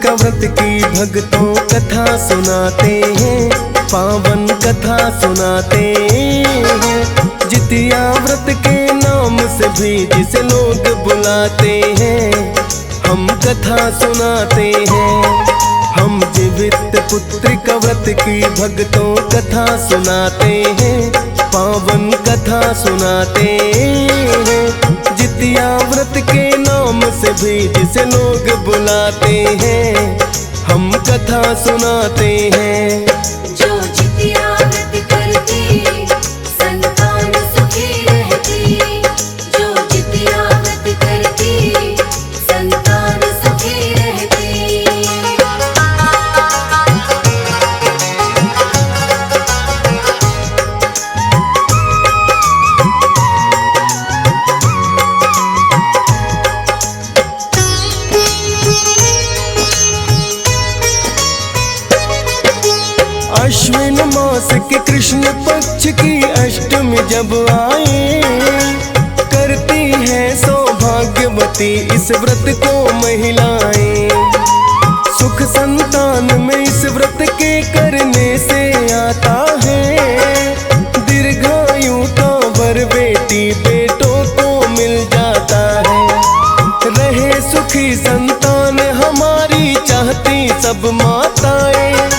का व्रत की भक्तों कथा सुनाते हैं, पावन कथा सुनाते हैं। जितिया व्रत के नाम से भी जिसे लोग बुलाते हैं, हम कथा सुनाते हैं। हम जीवित पुत्र का व्रत की भक्तों कथा सुनाते हैं, पावन कथा सुनाते हैं। जितिया व्रत के नाम से भी जिसे लोग बुलाते हैं, हम कथा सुनाते हैं। जो जितिया व्रत करती संतान सुखी रहती, जो जितिया व्रत करती संतान सुखी रहती। अश्विन मास के कृष्ण पक्ष की अष्टमी जब आए, करती है सौभाग्यवती इस व्रत को महिलाएं। सुख संतान में इस व्रत के करने से आता है, दीर्घायु का वर बेटी बेटों को मिल जाता है। रहे सुखी संतान हमारी चाहती सब माताएं,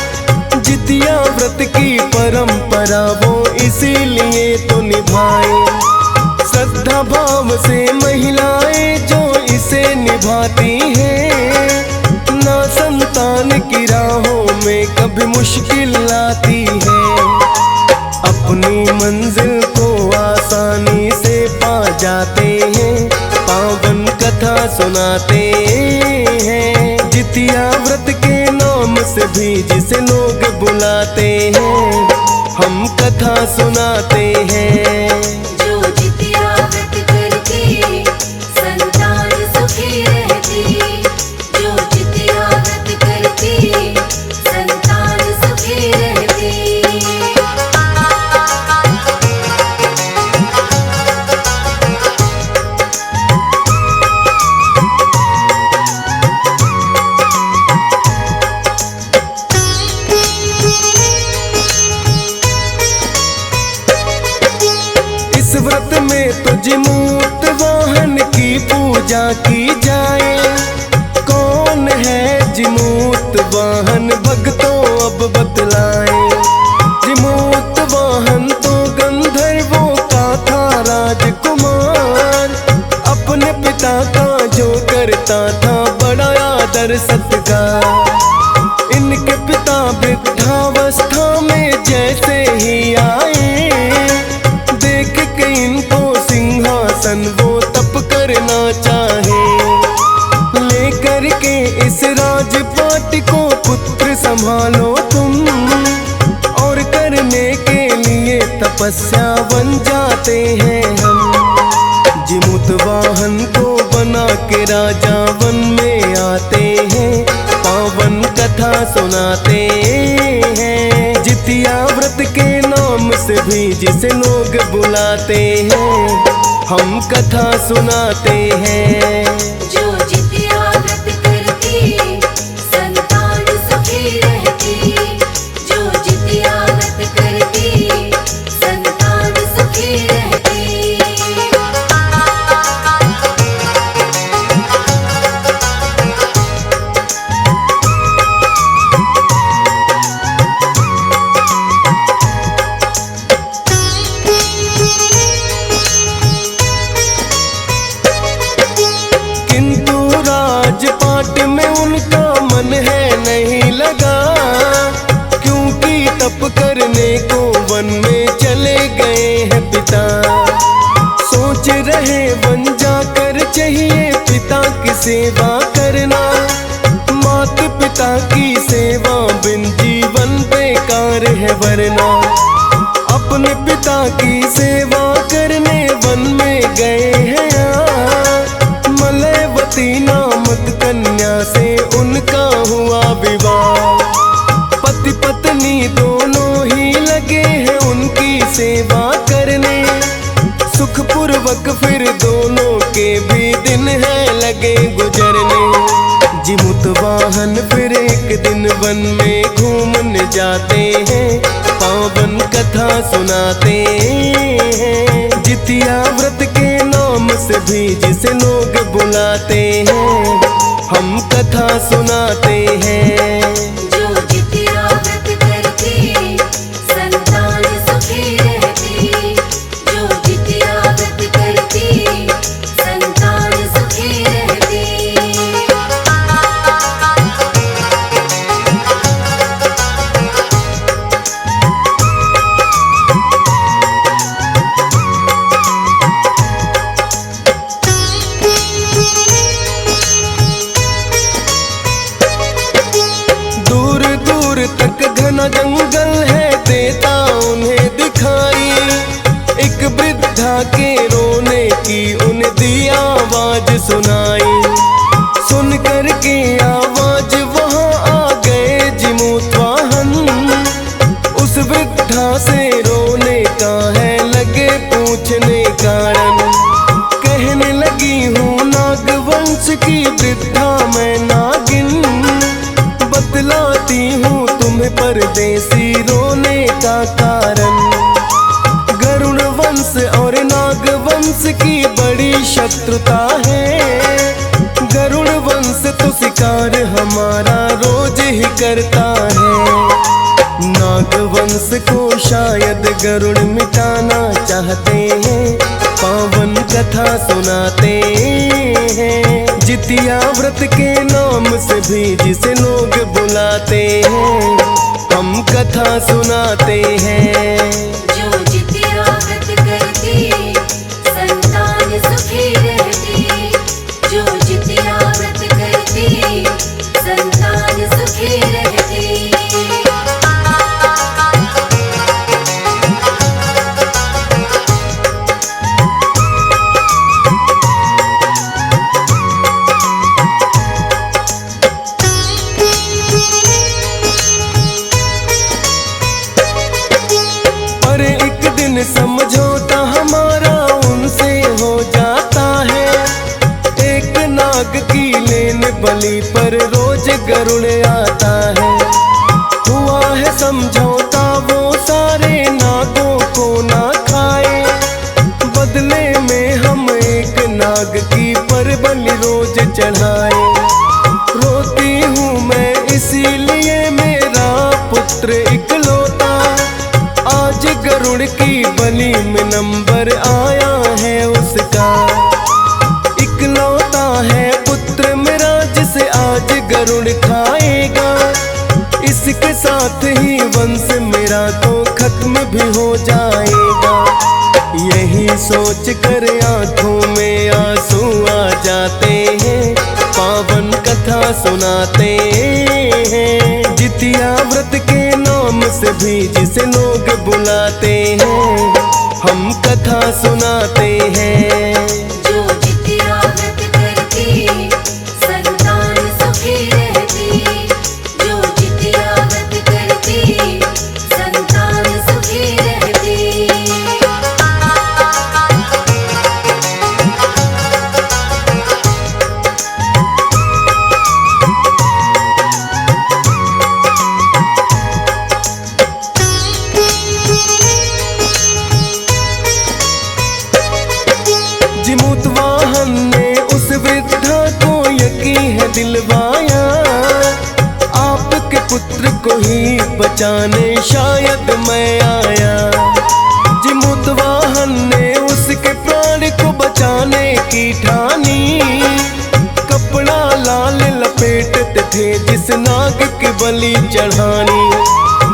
जितिया व्रत की परंपरा वो इसीलिए तो निभाए। श्रद्धा भाव से महिलाएं जो इसे निभाती हैं, ना संतान की राहों में कभी मुश्किल आती है। अपनी मंजिल को आसानी से पा जाते हैं, पावन कथा सुनाते हैं। जितिया व्रत के नाम से भी जिसे लोग बुलाते हैं, हम कथा सुनाते हैं। जो जितिया व्रत करती संतान सुखी रहती, जो जितिया व्रत करती संतान सुखी रहती। इस व्रत में तो जिमूत वाहन की पूजा की जाए। कौन है जिमूत वाहन भक्तों अब बतलाएं। जिमूत वाहन तो गंधर्वों का था राजकुमार, अपने पिता का जो करता था बड़ा आदर सत्कार। इनके पिता वृद्धावस्था में जैसे ही आए, देख के इनको सिंहासन वो तप करना चाहे। लेकर के इस राजपाट को पुत्र संभालो तुम, और करने के लिए तपस्या बन जाते हैं हम। जिमुत वाहन को बना के राजा वन में आते हैं, पावन कथा सुनाते हैं। जितिया व्रत के नाम से भी जिसे लोग बुलाते हैं, हम कथा सुनाते हैं। जो जितिया व्रत करती संतान सुखी रहती, जो जितिया व्रत करती संतान सुखी रहती। किंतु राजपाट में उनका मन है नहीं लगा, क्योंकि तप करने को वन में चले गए हैं पिता। सोच रहे वन जाकर चाहिए पिता की सेवा करना। मात पिता की सेवा बिन जीवन बेकार है वरना। अपने पिता की सेवा करने वन में गए हैं मलयवती नामक कन्या से उनका हुआ विवाह। पति पत्नी दोनों ही लगे हैं उनकी सेवा करने, सुखपूर्वक फिर दोनों के भी दिन है लगे गुजरने। जिमुत जिमूतवाहन फिर एक दिन वन में घूमने जाते हैं, पावन कथा सुनाते हैं। जितिया व्रत के नाम से भी जिसे लोग बुलाते हैं, हम कथा सुनाते हैं। जो जितिया व्रत करती संतान सुखी रहती, जो जितिया व्रत करती संतान सुखी रहती। दूर दूर तक घना जंगल है, देता उन्हें दिखाई। एक वृद्धा के रोने की उन्हें दी आवाज सुनाई। सुन कर के आवाज वहां आ गए जिमूतवाहन, उस वृद्धा से रोने का है लगे पूछने कारण। कहने लगी हूँ नागवंश की वृद्धा मैं नागिन, बतलाती हूँ तुम्हें परदेसी रोने का कारण। गरुड़ वंश और नागवंश की बड़ी शत्रुता है। गरुड़ वंश तो शिकार हमारा रोज ही करता है, नागवंश को शायद गरुड़ मिटाना चाहते हैं, पावन कथा सुनाते हैं। जितिया व्रत के नाम से भी जिसे लोग बुलाते हैं, हम कथा सुनाते हैं। जो जितिया व्रत करती संतान सुखी रहती, जो जितिया व्रत करती संतान सुखी रहती। पर एक दिन समझौता हमारा उनसे हो जाता है। एक नाग की लेन बलि पर रोज गरुड़ आता है। हुआ है समझौता वो सारे नागों को ना खाए, बदले में हम एक नाग की पर बलि रोज चढ़ाए। रोती हूँ मैं इसीलिए मेरा पुत्र इकलौता आज गरुड़ की बलि में नंबर आया है उसका। इकलौता है पुत्र मेरा जिसे आज गरुड़ खाएगा, इसके साथ ही वंश मेरा तो खत्म भी हो जाएगा। यही सोच कर आंखों में आंसू आ जाते हैं, पावन कथा सुनाते हैं। जितिया व्रत के नाम से भी जिसे लोग बुलाते हैं, हम कथा सुनाते हैं। जो जितिया व्रत करती संतान सुखी रहती, जो जितिया व्रत करती संतान सुखी रहती। जिमूतवाहन ने उस वृद्धा को यकीन है दिलवाया, आपके पुत्र को ही बचाने शायद मैं आया। जिमूतवाहन ने उसके प्राण को बचाने की ठानी, कपड़ा लाल लपेटते थे जिस नाग की बलि चढ़ानी।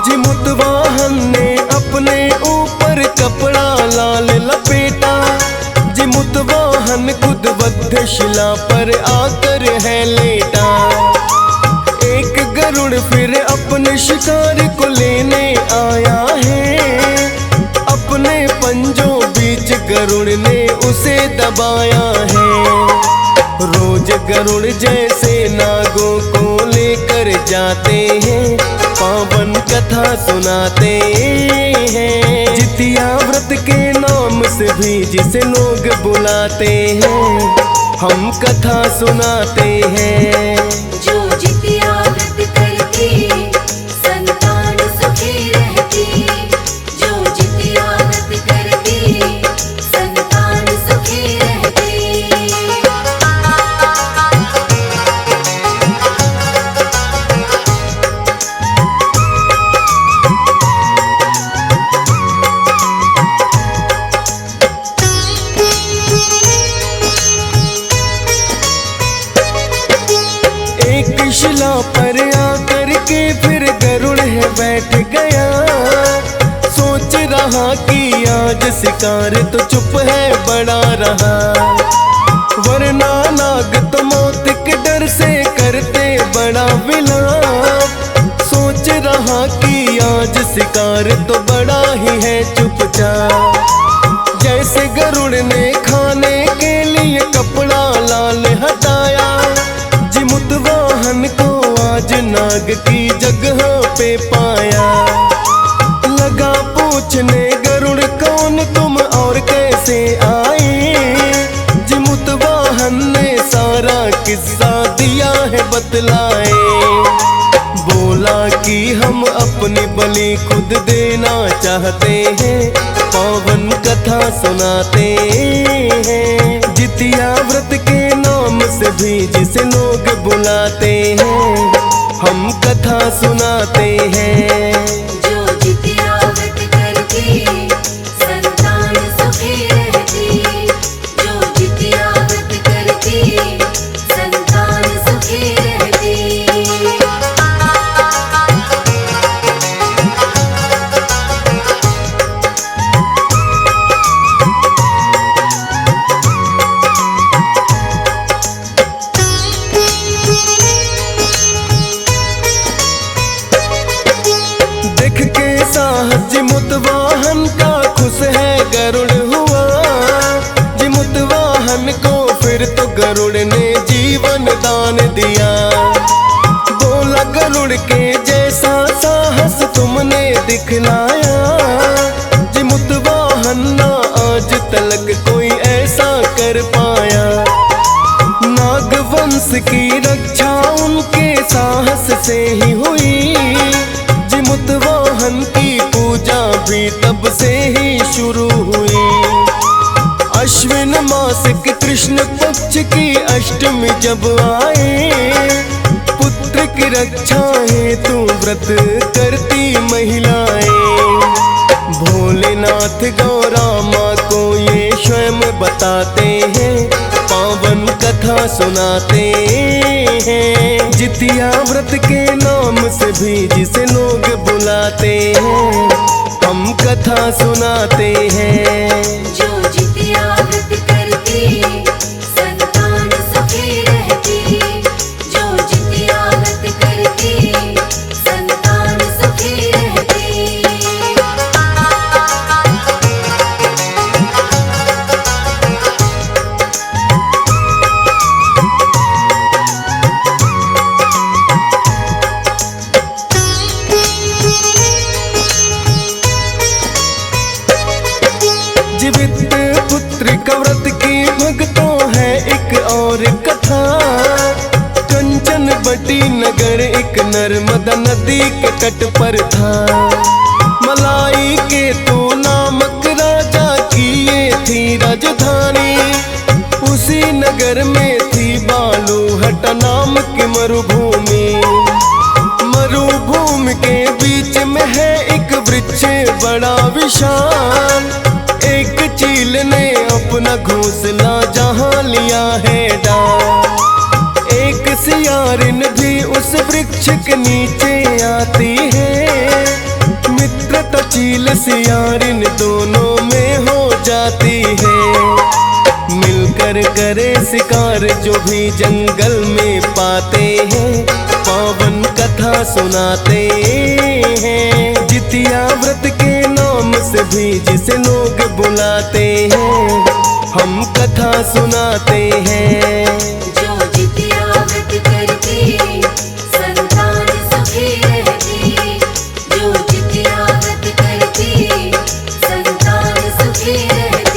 जिमूतवाहन ने अपने ऊपर कपड़ा लाल लपेटा, जिमूतवाहन खुद बद्ध शिला पर आकर है लेटा। एक गरुड़ फिर अपने शिकार को लेने आया है, अपने पंजों बीच गरुड़ ने उसे दबाया है। रोज गरुड़ जैसे नागों को लेकर जाते हैं, पावन कथा सुनाते हैं। जितिया व्रत के नाम से भी जिसे लोग बुलाते हैं, हम कथा सुनाते हैं। जो शिला पर आकर के फिर गरुड़ है बैठ गया। सोच रहा कि आज शिकार तो चुप है बड़ा रहा, वरना नाग तो मौत के डर से करते बड़ा विलाप। सोच रहा कि आज शिकार तो बड़ा ही है चुपचाप। जैसे गरुड़ ने खाने के लिए कपड़ा लाल हटाया, जिमुत वाहन को आज नाग की जगह पे पाया। लगा पूछने गरुड़ कौन तुम और कैसे आए, जिमुत वाहन ने सारा किस्सा दिया है बतलाए। बोला कि हम अपनी बलि खुद देना चाहते हैं, पावन कथा सुनाते हैं। जितिया व्रत के नाम से भी जिसे लोग बुलाते हैं, हम कथा सुनाते हैं। जो जितिया व्रत करती संतान सुखी रहती, जो जितिया व्रत करती संतान सुखी रहती। देख के साहस जिमुत वाहन का खुश है गरुड़ हुआ। जिमुत वाहन को फिर तो गरुड़ ने जीवन दान दिया। बोला गरुड़ के जैसा साहस तुमने दिखलाया, जिमुत वाहन ना आज तलक कोई ऐसा कर पाया। नाग वंश की रक्षा उनके साहस से ही हुई, जिमुत वाहन की पूजा भी तब से ही शुरू हुई। अश्विन मास के कृष्ण पक्ष की अष्टमी जब आए, पुत्र की रक्षा हेतु व्रत करती महिलाएं। भोलेनाथ गौरा माँ को ये स्वयं बताते हैं, पावन कथा सुनाते हैं। जितिया व्रत के नाम से भी जिसे लोग बुलाते हैं, हम कथा सुनाते हैं। जो जितिया व्रत करती संतान सुखी रहती, जो जितिया व्रत करती संतान सुखी रहती। जीवित पुत्र का व्रत की भक्तों है एक और कथा। कंचन बटी नगर एक नर्मदा नदी के तट पर था। मलाई के तो नामक राजा की ये थी राजधानी। उसी नगर में थी बालूहट नाम की मरुभूमि। मरुभूमि के बीच में है एक वृक्ष बड़ा विशाल। एक चील ने अपना घोंसला जहाँ लिया है डाल। एक सियारिन भी उस वृक्ष के नीचे आती है। मित्रता चील सियारिन दोनों में हो जाती है। मिलकर करे शिकार जो भी जंगल में पाते हैं, पावन कथा सुनाते हैं। जितिया व्रत के नाम से भी जिसे लोग बुलाते हैं, हम कथा सुनाते हैं। जो जितिया व्रत करती संतान सुखी रहती, जो जितिया व्रत करती संतान सुखी रहती।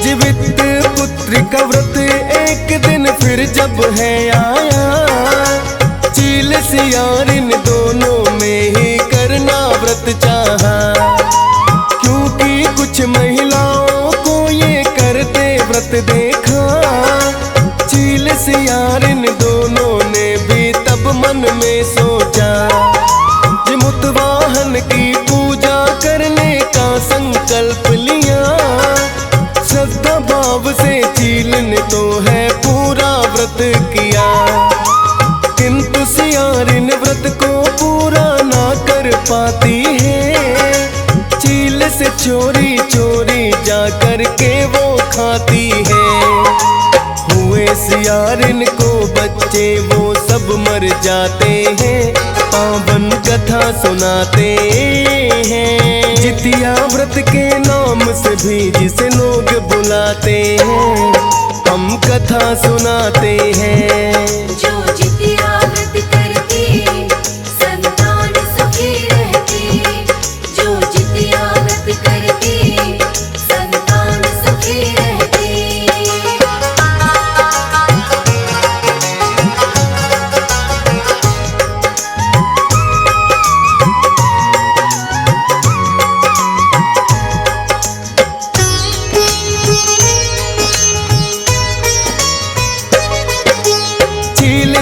जीवित पुत्र का व्रत एक दिन फिर जब है आया। चील सियारिन दोनों में ही करना व्रत चाहा। क्योंकि कुछ महिलाओं को ये करते व्रत देखा। चील संकल्प लिया, श्रद्धा भाव से चील ने तो है पूरा व्रत किया। किंतु सियारिन व्रत को पूरा ना कर पाती है, चील से चोरी चोरी जा कर के वो खाती है। हुए सियारिन को बच्चे वो सब मर जाते हैं, पावन कथा सुनाते हैं। जितिया व्रत के नाम से भी जिसे लोग बुलाते हैं, हम कथा सुनाते हैं। जो जितिया व्रत करती संतान सुखी रहती, जो जितिया व्रत करती संतान सुखी रहती।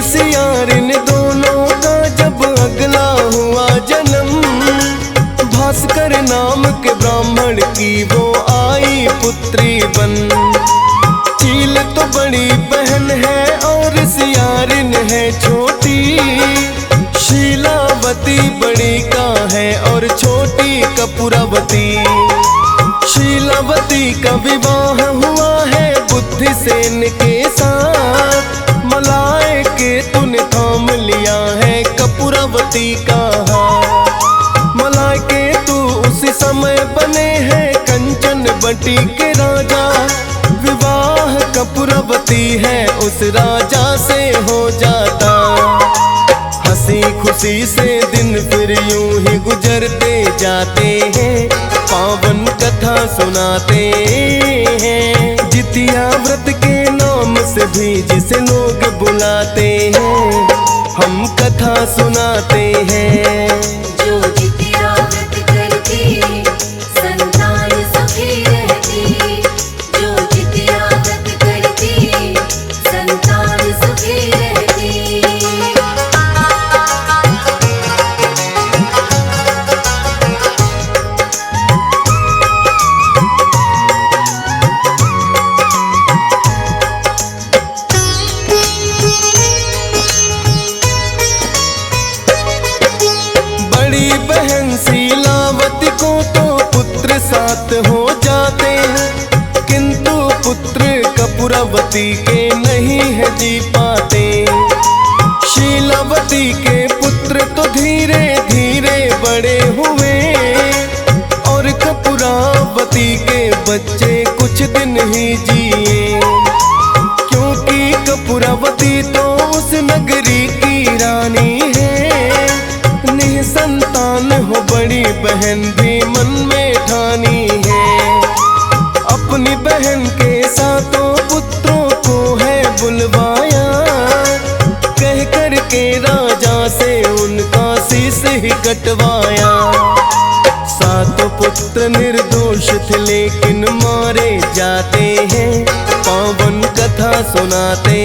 सियारिन दोनों का जब अगला हुआ जन्म, भास्कर नाम के ब्राह्मण की वो आई पुत्री बन। चील तो बड़ी बहन है और सियारिन है छोटी, शीलावती बड़ी का है और छोटी कपूरावती। शीलावती का विवाह हुआ है बुद्धिसेन के साथ, मलाए के तूने थाम लिया है कपूरावती का हाथ। मलाए के तू उसी समय बने हैं कंचन बटी के राजा, विवाह कपूरावती है उस राजा से हो जाता। हंसी खुशी से दिन फिर यूं ही गुजरते जाते हैं, पावन कथा सुनाते हैं। जितिया व्रत के नाम से भी जिसे लोग बुलाते हैं, हम कथा सुनाते हैं। जो जितिया व्रत करती संतान सुखी रहती, जो जितिया व्रत करती संतान सुखी रहती। बड़ी बहन शीलावती को तो पुत्र सात हो जाते, किंतु पुत्र कपूरावती के नहीं है जी पाते। शीलावती के पुत्र तो धीरे धीरे बड़े हुए, और कपूरावती के बच्चे कुछ दिन ही जिए। क्योंकि कपूरावती तो उस नगरी की रानी है, निसंतान हो बड़ी बहन भी मन में ठानी है। अपनी बहन के सातों पुत्रों को है बुलवाया, कह कर के राजा से उनका शीश ही कटवाया। सातों पुत्र निर्दोष थे लेकिन मारे जाते हैं, पावन कथा सुनाते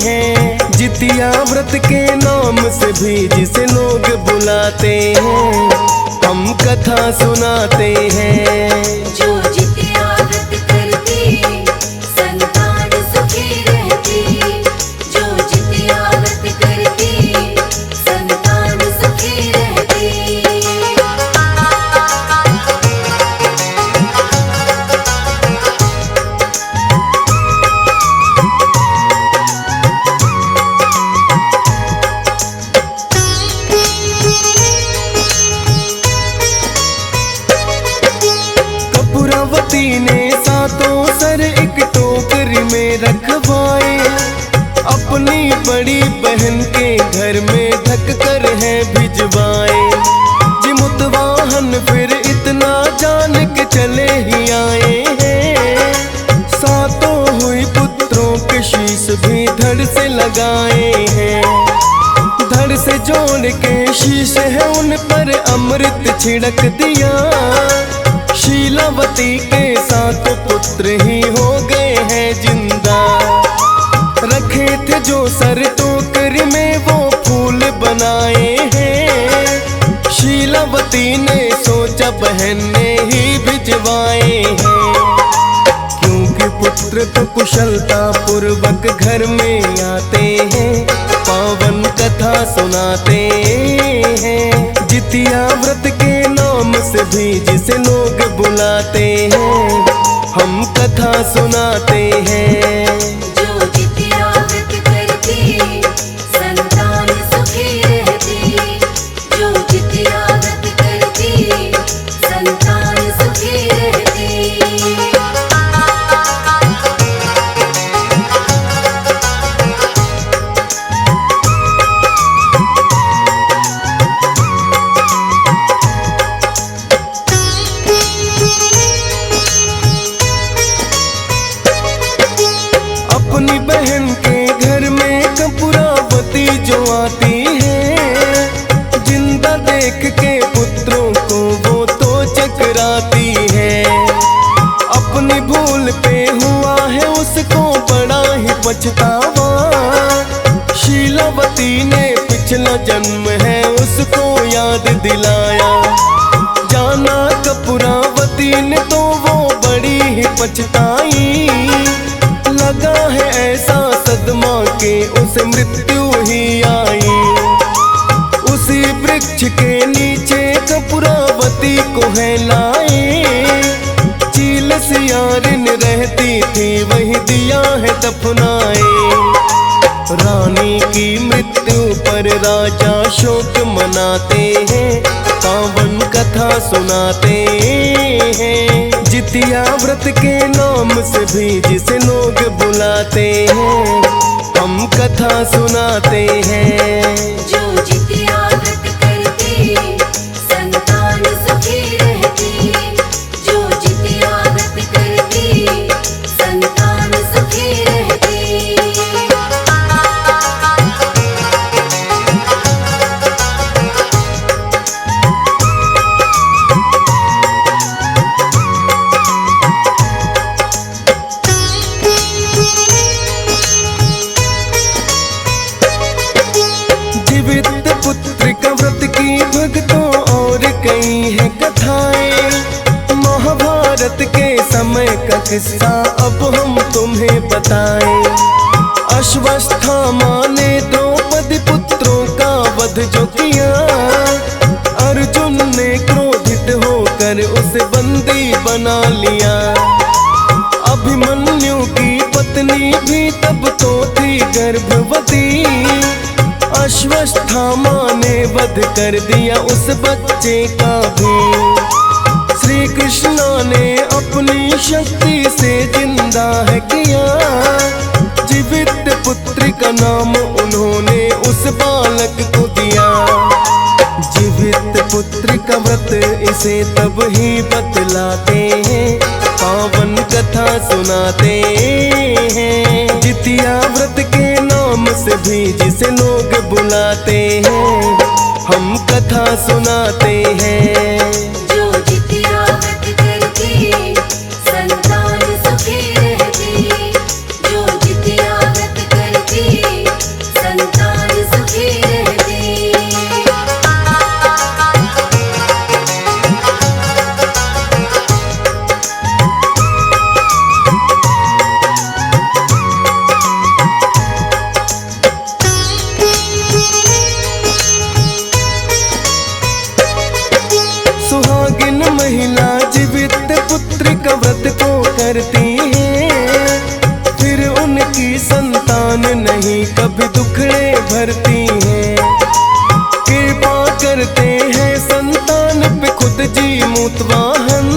हैं। जितिया व्रत के नाम से भी जिसे लोग बुलाते हैं, हम कथा सुनाते हैं। जो जितिया व्रत करती संतान सुखी रहती, जो जितिया व्रत करती संतान सुखी रहती। कपूरावती ने सातों सर एक टोकरी में रखवाए, अपनी बड़ी बहन के घर में ढक कर है भिजवाए। जिमुतवाहन फिर इतना जान के चले ही आए हैं, सातों हुई पुत्रों के शीश भी धड़ से लगाए हैं। धड़ से जोड़ के शीश है उन पर अमृत छिड़क दिया, शीलावती के सात पुत्र ही हो गए हैं जिंदा। रखे थे जो सर टोकरी में वो फूल बनाए हैं, शीलावती ने सोचा बहन ने ही भिजवाए हैं। क्योंकि पुत्र तो कुशलता पूर्वक घर में आते हैं, पावन कथा सुनाते हैं। जितिया व्रत के नाम से भी जिसे लोग बुलाते हैं, हम कथा सुनाते हैं। जो जितिया व्रत करती संतान सुखी रहती, जो जितिया व्रत करती संतान सुखी रहती। अपनी बहन के घर में कपूरावती जो आती है, जिंदा देख के पुत्रों को वो तो चकराती है। अपनी भूल पे हुआ है उसको बड़ा ही पछतावा, शीलावती ने पिछला जन्म है उसको याद दिलाया। जाना कपूरावती ने तो वो बड़ी ही पछताई, लगा है ऐसा सदमा के उसे मृत्यु ही आई। उसी वृक्ष के नीचे कपूरावती को है लाए, चील सियारिन रहती थी वही दिया है दफनाए। रानी की मृत्यु पर राजा शोक मनाते हैं, पावन कथा सुनाते हैं। जितिया व्रत के नाम से भी जिसे लोग बुलाते हैं, हम कथा सुनाते हैं। जो जितिया व्रत करती संतान सुखी रहती, जो जितिया व्रत करती संतान सुखी रहती। जीवित पुत्र का व्रत की भक्तों और कई है कथाएं, महाभारत के समय का किस्सा अब हम तुम्हें बताएं। अश्वत्थामा ने द्रौपदी पुत्रों का वध जो किया, अर्जुन ने क्रोधित होकर उसे बंदी बना लिया। अभिमन्यु की पत्नी भी तब तो थी गर्भवती, अश्वत्थामा ने वध कर दिया उस बच्चे का भी। श्री कृष्ण ने अपनी शक्ति से जिंदा है किया, जीवित पुत्र का नाम उन्होंने उस बालक को दिया। जीवित पुत्र का व्रत इसे तब ही बतलाते हैं, पावन कथा सुनाते हैं। जितिया व्रत के नाम से भी जिसे लोग बुलाते हैं, हम कथा सुनाते हैं। जो जितिया व्रत करती संतान सुखी रहती, जो जितिया व्रत करती संतान सुखी रहती। सुहागिन महिला जीवित पुत्र का व्रत को करती है, फिर उनकी संतान नहीं कभी दुखड़े भरती है। कृपा करते हैं संतान पे खुद जी मूतवाहन,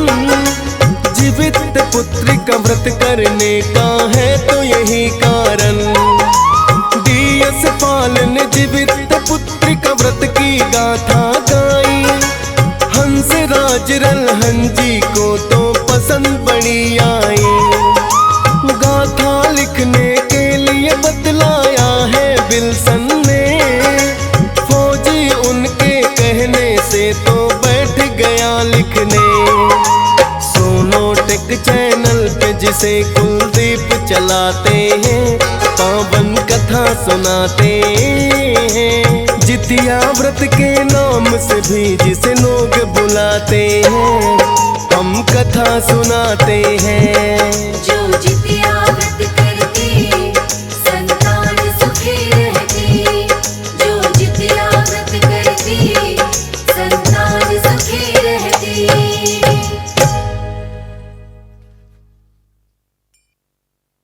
जीवित पुत्र का व्रत करने का है तो यही कारण। डीएस पाल ने जीवित पुत्र का व्रत की गाथा गाई, हंस राज रलहन जी को तो पसंद बड़ी आई। गाथा लिखने के लिए बतलाया है विल्सन ने, फौजी उनके कहने से तो बैठ गया लिखने। सोनोटेक चैनल पे जिसे कुलदीप चलाते हैं, पावन कथा सुनाते हैं। जितिया व्रत के नाम से भी जिसे लोग बुलाते हैं, हम कथा सुनाते हैं।